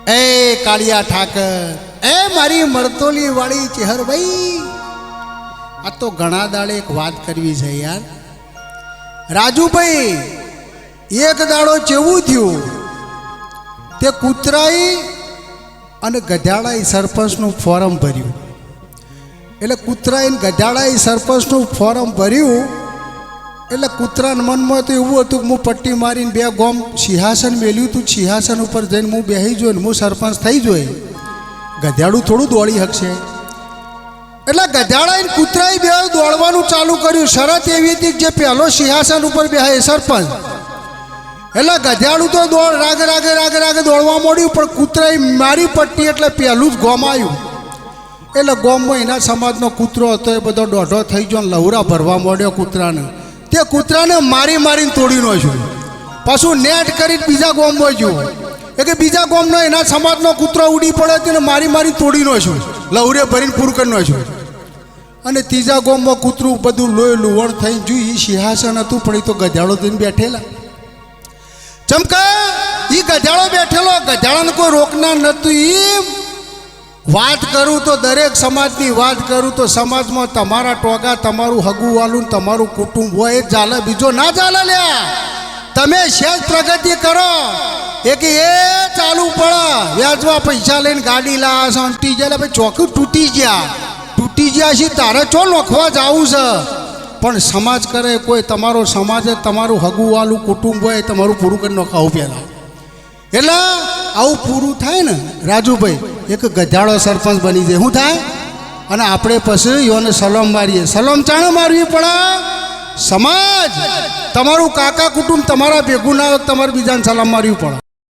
એ કાળિયા ઠાકર, એ મારી મરતોલી વાળી ચેહરભાઈ, આ તો ઘણા દાડે એક વાત કરવી છે યાર. રાજુભાઈ, એક દાડો કેવું થયું, તે કૂતરાઈ અને ગધાડાઈ સરપંચનું ફોરમ ભર્યું. એટલે કૂતરાઈ ને ગધાડાઈ સરપંચનું ફોરમ ભર્યું. એટલે કૂતરાના મનમાં તો એવું હતું કે હું પટ્ટી મારીને બે ગોમ સિંહાસન મેલ્યું હતું, સિંહાસન ઉપર જઈને હું બેસી જોઈ ને હું સરપંચ થઈ જોઈ. ગધાડું થોડું દોડી શકશે. એટલે ગધાડાઈ ને કૂતરાઈ બે દોડવાનું ચાલુ કર્યું. શરત એવી હતી કે જે પહેલો સિંહાસન ઉપર બેસે સરપંચ. એટલે ગધાડું તો રાગે રાગે રાગે રાગે દોડવા માંડ્યું, પણ કૂતરાઈ મારી પટ્ટી એટલે પહેલું જ ગોમ આવ્યું. એટલે ગોમમાં એના સમાજનો કૂતરો હતો એ બધો દોઢો થઈ ગયો, લહુરા ભરવા માંડ્યો કૂતરાને. તે કૂતરાને મારી મારીને તોડી નાખ્યું. પાછું નેટ કરીને બીજા ગોમમાં ગયું. એ કે બીજા ગોમનો એના સમાજનો કૂતરો ઉડી પડે તેને મારી મારી તોડી નાખ્યું, લહુરે ભરીને પૂરું કરી નાખ્યું. અને ત્રીજા ગોમમાં કૂતરું બધું લોહી લુવણ થઈને જોયું. એ સિંહાસન હતું પણ એ તો ગધાડો થઈને બેઠેલા. ચમકા એ ગધાડો બેઠેલો, ગધાડાને કોઈ રોકનાર નહોતું. એમ વાત કરું તો દરેક સમાજની વાત કરું તો સમાજમાં તમારા ટોગા, તમારું હગું વાલું, તમારું કુટુંબ હોય એ ચાલે, બીજો ના ચાલે. લ્યા તમે સહેજ પ્રગતિ કરો એ કે એ ચાલુ પડે. વ્યાજમાં પૈસા લઈને ગાડી લાવ્યા છો, તૂટી જાય ભાઈ, ચોખ્ખું તૂટી ગયા છે, તારે ચો નોખવા જવું છે. પણ સમાજ કરે કોઈ, તમારો સમાજ જ તમારું હગું વાલું કુટુંબ હોય તમારું પૂરું કરી નોખાવું પહેલાં. એટલે આવું પૂરું થાય ને રાજુભાઈ, એક ગધાડો સરપંચ બની જાય. શું થાય? અને આપણે પછી યોને સલામ મારીએ. સલામ ચાણે મારવી પડે? સમાજ તમારું કાકા કુટુંબ તમારા ભેગું ના હોય, તમારે બીજાને સલામ મારવી પડે.